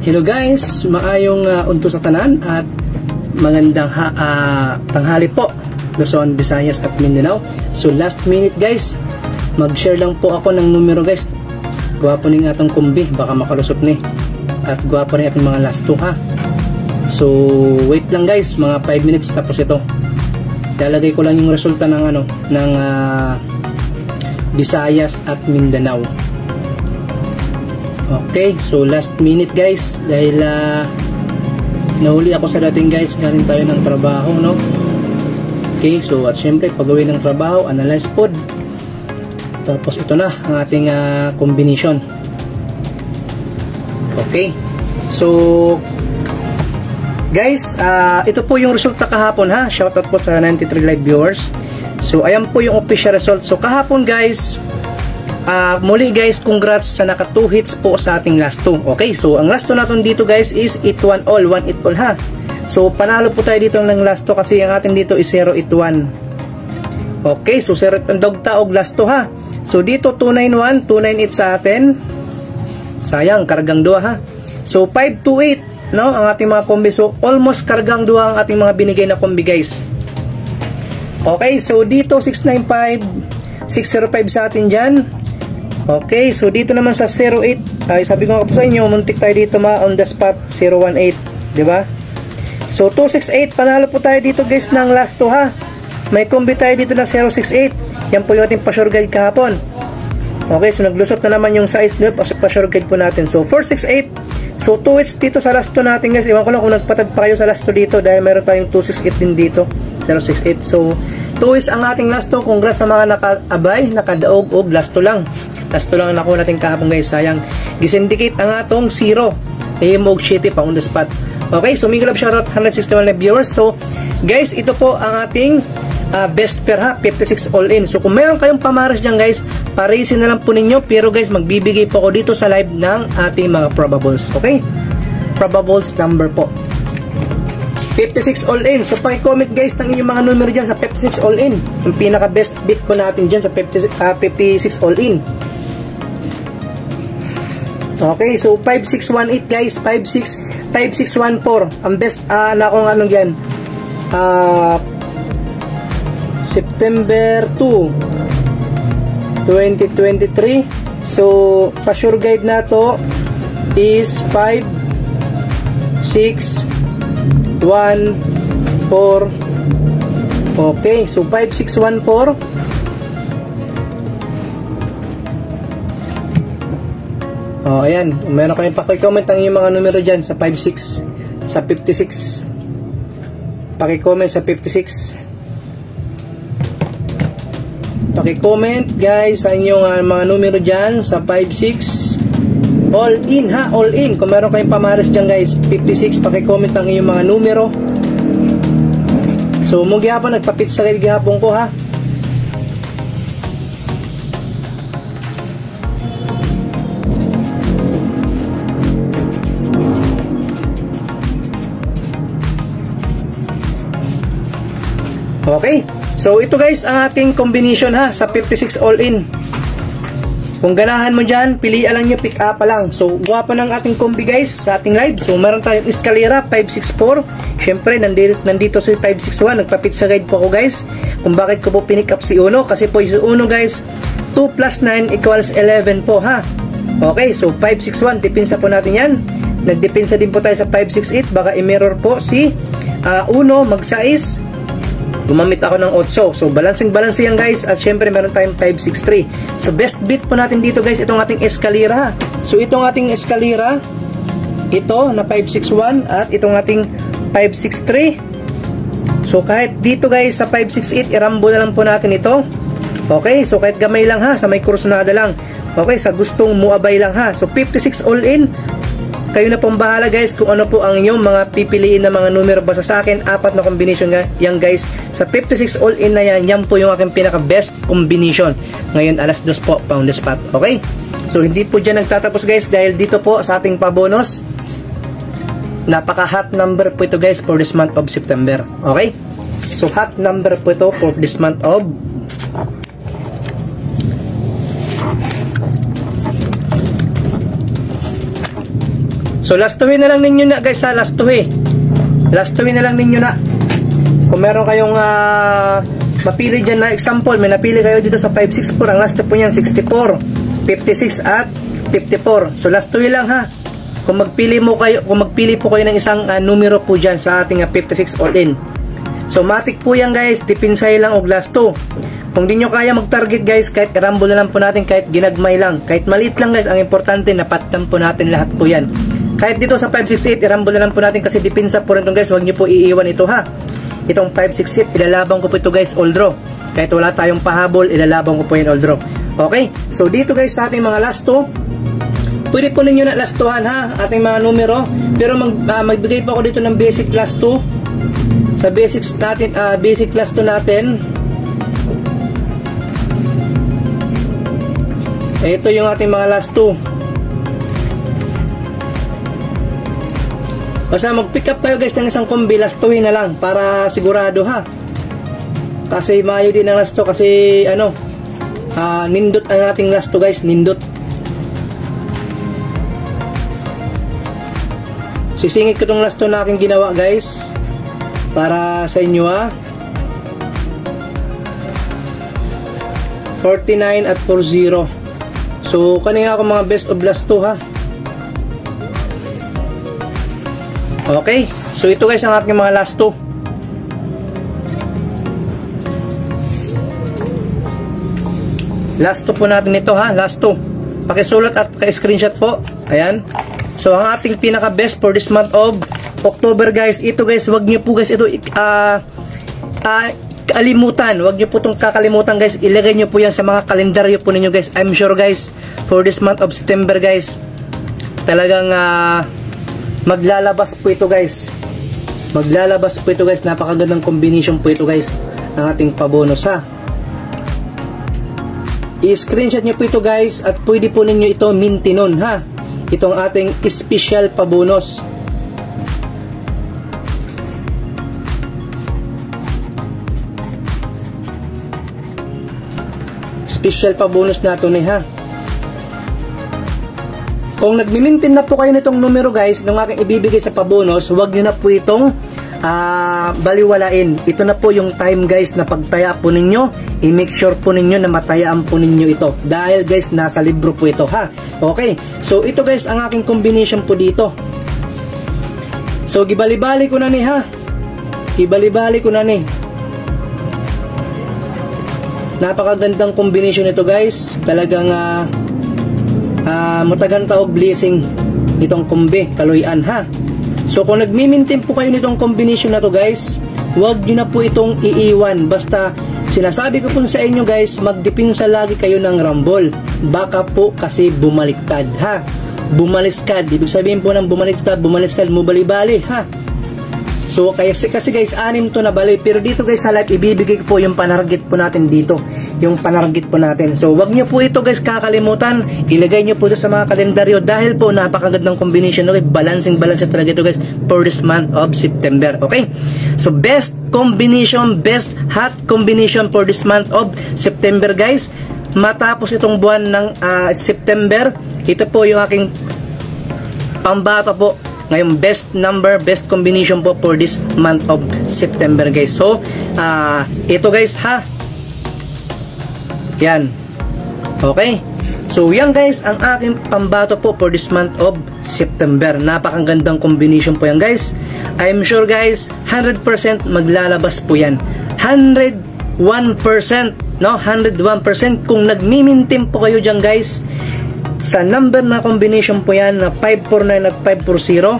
Hello guys, maayong unto sa tanan at magandang tanghali po Luzon, Visayas at Mindanao. So last minute guys, mag-share lang po ako ng numero guys. Gwapo ning atong kumbi, baka makalusot ni. At gwapo rin atong mga last 2 ha. So wait lang guys, mga 5 minutes tapos ito. Lalagay ko lang yung resulta ng Visayas at Mindanao. Okay, so last minute guys, dahil nahuli ako sa dating guys, galing tayo ng trabaho, no? Okay, so at syempre pagawin ng trabaho, analyze pod. Tapos ito na ang ating combination. Okay, so guys, ito po yung resulta kahapon ha. Shoutout po sa 93 live viewers. So ayan po yung official result. So kahapon guys, muli guys, congrats sa naka 2 hits po sa ating last 2. Okay, so ang last 2 natin dito guys is 8-1 all, 1 hit all ha. So panalo po tayo dito ng last 2 kasi ang ating dito is 0-8-1. Okay, so 0 ang dogtaog last 2 ha. So dito 2-9-1, 2-9-8 sa atin. Sayang, kargang 2 ha. So 5-2-8, no, ang ating mga kombi. So almost kargang 2 ang ating mga binigay na kombi guys. Okay, so dito 695, 605 sa atin dyan. Okay, so dito naman sa 08, sabi ko po sa inyo, muntik tayo dito on the spot, 018, di ba? So 268, panalo po tayo dito guys ng last 2 ha. May kombi tayo dito na 068. Yan po yung ating pa-sure guide kahapon. Okay, so naglusot na naman yung size nyo, pa-sure guide po natin. So 468, so 2 hits dito sa last 2 natin guys. Iwan ko lang kung nagpatag pa kayo sa last 2 dito dahil meron tayong 268 din dito, 068. So 2 hits ang ating last 2. Congrats sa mga naka-abay, nakadaog-og, last 2 lang. Last 2 lang nakuha natin kahapon guys, sayang. Gisindicate ang atong 0. Mog shitty pa on the spot. Okay, so Miguel Love shoutout 161 live viewers. So guys, ito po ang ating best pair ha, 56 all in. So kung mayroon kayong pamaras dyan guys, parisin na lang po ninyo. Pero guys, magbibigay po ako dito sa live ng ating mga probables. Okay, probables number po 56 all in. So paki-comment guys ng inyong mga numero dyan sa 56 all in. Yung pinaka best bit po natin dyan sa 56 all in. Okay, so 5618 guys, 5614 ang best na kung anong yan, September 2 2023. So pa-sure guide na to is 5614. Okay, so 5614. Oh, ayan. Meron kayong paki-comment ang inyong mga numero dyan sa 56, sa 56. Paki-comment sa 56. Paki-comment guys sa inyong mga numero dyan sa 56. All in ha, all in. Kung meron kayong pamaras dyan guys, 56. Paki-comment ang inyong mga numero. So, mong gihapon, nagpapitsa kayo gihapon ko ha. Okay, so ito guys ang ating combination ha sa 56 all in. Kung ganahan mo dyan, pilihan lang nyo, pick up lang. So guwapo ng ating combi guys sa ating live. So meron tayong escalera 564. Syempre nandito si 561. Nagpa-pizza guide po ako guys kung bakit ko po pinick up si Uno. Kasi po si Uno guys, 2 plus 9 equals 11 po ha. Okay, so 561, dipinsa po natin yan. Nagdipinsa din po tayo sa 568. Baka i-mirror po si Uno mag-size. Gumamit ako ng 8. So, balancing yan guys. At syempre, meron tayong 563. So, best bit po natin dito guys, itong ating escalera. So, itong ating escalera, ito na 561 at itong ating 563. So, kahit dito guys sa 568, irambo na lang po natin ito. Okay, so kahit gamay lang ha, sa may kursunada lang. Okay, sa gustong muabay lang ha. So, 56 all in. Kayo na pong bahala guys kung ano po ang inyong mga pipiliin na mga numero. Basta sa akin, 4 na combination yan guys. Sa 56 all in na yan, yan po yung aking pinaka best combination. Ngayon alas 2 po, pound the spot. Okay? So hindi po dyan nagtatapos guys dahil dito po sa ating pabonus. Napaka hot number po ito guys for this month of September. Okay? So hot number po ito for this month of So last 2 na lang ninyo na guys ha, last 2 na lang ninyo na. Kung meron kayong mapili dyan na example, may napili kayo dito sa 564, ang last po niyan 64, 56 at 54. So last 2 lang ha. Kung magpili po kayo ng isang numero po dyan sa ating 56 all in. So matik po yan guys, depinsay lang og last 2. Kung di nyo kaya mag-target guys, kahit rumble na lang po natin, kahit ginagmay lang, kahit maliit lang guys, ang importante napatan po natin lahat po yan. Kahit dito sa 568, i-rumble na lang po natin kasi dipinsa po rin ito guys, huwag nyo po iiwan ito ha. Itong 568, ilalabang ko po ito guys, all draw. Kahit wala tayong pahabol, ilalabang ko po yan all draw. Okay, so dito guys sa ating mga last 2, pwede po ninyo na last 2han ha, ating mga numero. Pero magbigay po ako dito ng basic last 2. Sa basics natin, basic last 2 natin. Ito yung ating mga last 2. Basta mag-pick up kayo guys ng isang kombi, last 2 na lang para sigurado ha. Kasi mayo din ang last 2 kasi nindot ang ating last 2 guys, nindot. Sisingit ko tong last 2 na aking ginawa guys para sa inyo ha. 49 at 40. So kanina ako mga best of last 2 ha. Okay, so ito guys ang aking mga last 2. Last 2 po natin ito ha, last 2. Pakisulat at paki-screenshot po. Ayan. So ang ating pinaka best for this month of October guys, ito guys, wag niyo po guys ito kalimutan. Wag niyo po itong kakalimutan guys. Ilagay niyo po yan sa mga kalendaryo po ninyo guys. I'm sure guys, for this month of September guys, talagang maglalabas po ito guys. Maglalabas po ito guys. Napakagandang combination po ito guys. Ang ating pabonus ha. I-screenshot nyo po ito guys. At pwede po ninyo ito mintinon ha. Itong ating special pabonus. Special pabonus na ito ha. Kung nagmi-maintain na po kayo nitong numero guys, nung aking ibibigay sa pabonus, huwag nyo na po itong baliwalain. Ito na po yung time guys na pagtaya po ninyo, i-make sure po ninyo na matayaan po ninyo ito. Dahil guys, nasa libro po ito ha. Okay, so ito guys ang aking combination po dito. So gibali-bali ko na ni ha. Gibali-bali ko na ni. Napakagandang combination ito guys. Talagang mutagan taog blessing itong kombi, kaluyan ha. So kung nagmi-maintain po kayo nitong combination na to guys, huwag nyo na po itong iiwan. Basta sinasabi ko po sa inyo guys, magdipinsa lagi kayo ng rumble. Baka po kasi bumaliktad ha. Bumaliskad, ibig sabihin po ng bumaliktad, bumaliskad, mubali-bali ha. So kasi guys, 6 to na bali. Pero dito guys sa live, ibibigay ko po yung panarget po natin dito. Yung panarget po natin. So wag nyo po ito guys kakalimutan. Ilagay nyo po ito sa mga kalendaryo. Dahil po napakagandang combination. Okay, balancing talaga ito guys for this month of September. Okay, so best combination, best hot combination for this month of September guys. Matapos itong buwan ng September, ito po yung aking pambato po. Ngayon, best number, best combination po for this month of September guys. So, ito guys ha. Yan. Okay. So, yan guys ang aking pambato po for this month of September. Napakagandang combination po yan guys. I'm sure guys, 100% maglalabas po yan. 101%, no? 101% kung nagmi-maintain po kayo dyan guys. Sa number na combination po yan na 549 at 540,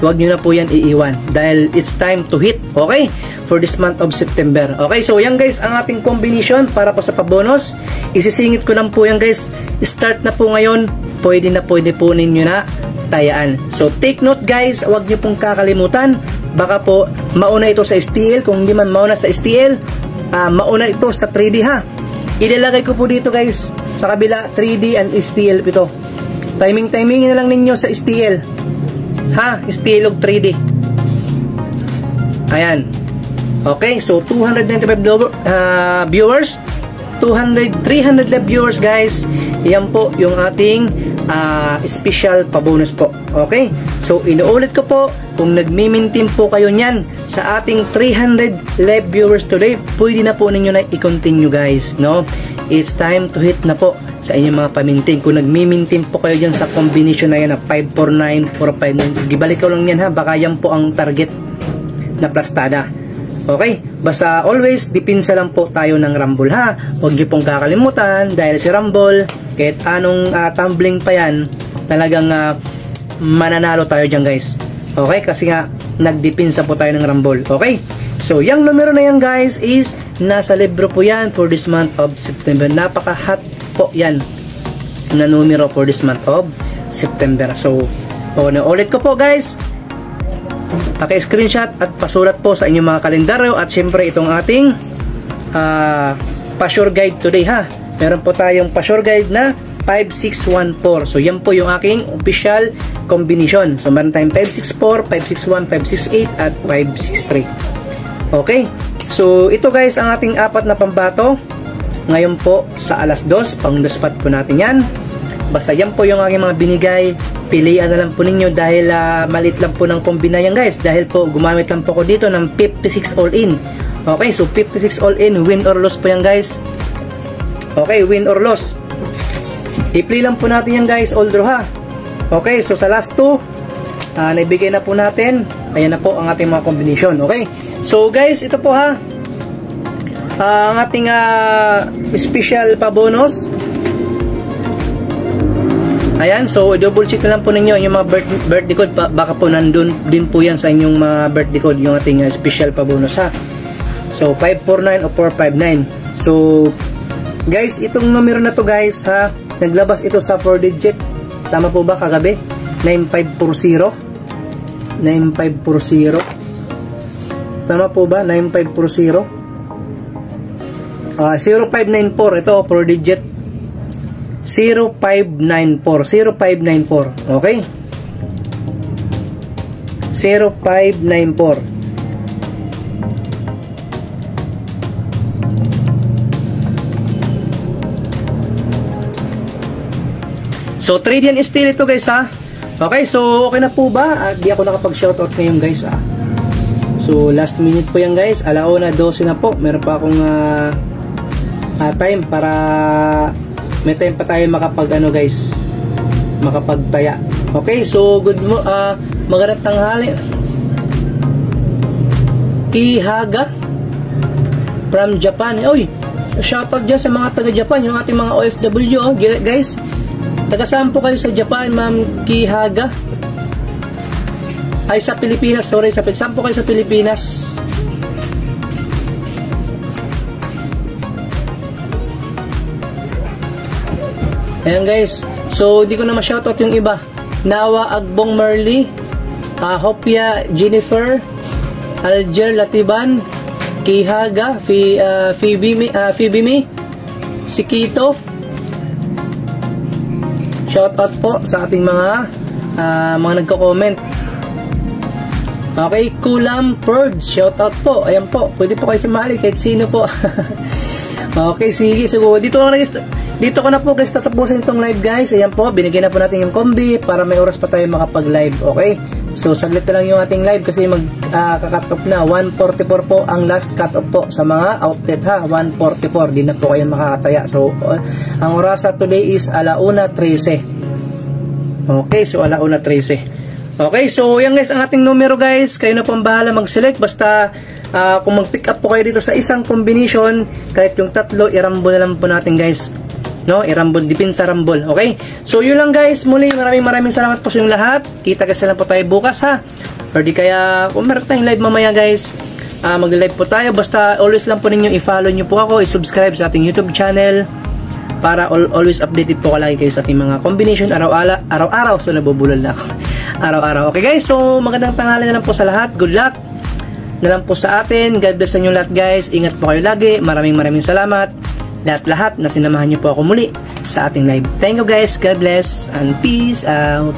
huwag nyo na po yan iiwan dahil it's time to hit, okay, for this month of September. Okay, so yan guys ang ating combination para po sa pabonus. Isisingit ko lang po yan guys. Start na po ngayon. Pwede po ninyo na tayaan. So take note guys, huwag nyo pong kakalimutan. Baka po mauna ito sa STL. Kung hindi man mauna sa STL, mauna ito sa 3D ha. Ilalagay ko po dito guys sa kabila 3D and STL ito. Timing na lang ninyo sa STL ha, STL og 3D. Ayan. Okay, so 295 viewers, 300 live viewers guys. Yan po yung ating special pa-bonus po. Okay? So, inuulit ko po, kung nagmi-maintain po kayo niyan sa ating 300 live viewers today, pwede na po ninyo na i-continue guys, no? It's time to hit na po sa inyong mga pamintin. Kung nagmi-maintain po kayo dyan sa combination na yan na 549, 459, gibalik ko lang yan ha, baka yan po ang target na plastada. Okay? Basta always, dipinsa lang po tayo ng Rumble ha. Huwag niyo pong kakalimutan dahil si Rumble, kahit anong tumbling pa yan, talagang mananalo tayo dyan guys. Okay? Kasi nga, nagdipinsa po tayo ng Rumble. Okay? So, yung numero na yan guys is nasa libro po yan for this month of September. Napaka-hot po yan na numero for this month of September. So, ulit ko po guys, paki-screenshot at pasulat po sa inyong mga kalendaryo at syempre itong ating pa-sure guide today ha. Meron po tayong pa-sure guide na 5614. So yan po yung aking official combination. So meron tayong 564, 561, 568 at 563. Okay. So ito guys ang ating apat na pambato. Ngayon po sa alas 2, pang-daspat po natin yan. Basta yan po yung aking mga binigay. Pilian na lang po ninyo dahil maliit lang po ng kombina yan guys. Dahil po gumamit lang po ko dito ng 56 all-in. Okay, so 56 all-in, win or loss po yan guys. Okay, win or loss. I-play lang po natin yan guys, all draw ha. Okay, so sa last 2, naibigay na po natin. Ayan na po ang ating mga combination. Okay, so guys, ito po ha. Ang ating special pa bonus. Ayan, so double check na lang po ninyo yung mga birthday code. Baka po nandun din po yan sa inyong mga birthday code, yung ating special pa bonus ha. So 549 o 459. So guys, itong numero na to guys ha, naglabas ito sa 4 digit. Tama po ba kagabi? 9540. 9540. Tama po ba? 9540. 0594. Ito 4 digit. 0594. 0594. Okay? 0594. So, trade yan still ito guys ha. Okay, so okay na po ba? Di ako nakapag-shoutout ngayon guys ha. So, last minute po yan guys. 1:12 na po. Meron pa akong time para may time pa tayo makapag guys, makapagtaya. Okay, so magandang tanghali. Kihaga from Japan. Oy, shoutout dyan sa mga taga Japan, yung ating mga OFW guys. Taga saan po kayo sa Japan, Ma'am Kihaga? Ay, sa Pilipinas, sorry, saan po kayo sa Pilipinas? Ayan guys, so di ko na ma-shoutout yung iba. Nawa Agbong Merly, Hopia Jennifer, Alger Latiban, Kihaga, Phoebe Sikito. Shoutout po sa ating mga nagko-comment. Okay, Kulam Purge, shoutout po. Ayan po, pwede po kayo sumali kahit sino po. Okay, sige. So, dito ko na po guys tatapusin itong live guys. Ayan po, binigyan na po natin yung kombi para may oras pa tayo makapag-live. Okay? So, saglit na lang yung ating live kasi mag-cut off na. 1:44 po ang last cut off po sa mga outlet ha. 1:44. Di na po kayo makakataya. So, ang orasa today is 1:13. Okay, so 1:13. Okay, so yan guys ang ating numero guys. Kayo na po ang bahala mag-select. Basta kung mag-pick up po kayo dito sa isang combination, kahit yung tatlo, i-rumble na lang po natin guys. No, i-rumble, dipin sa rumble. Okay? So yun lang guys. Muli, maraming salamat po sa inyong lahat. Kita kasi lang po tayo bukas ha. Or di kaya, kung meron tayong live mamaya guys, mag-live po tayo. Basta always lang po ninyo, i-follow nyo po ako, i-subscribe sa ating YouTube channel para always updated po kalagi kayo sa ating mga combination araw-araw. So nabubulol na ako. Araw-araw. Okay guys, so magandang tanghali na lang po sa lahat. Good luck na lang po sa atin. God bless sa inyo lahat guys. Ingat po kayo lagi. Maraming salamat. Lahat na sinamahan niyo po ako muli sa ating live. Thank you guys. God bless and peace out.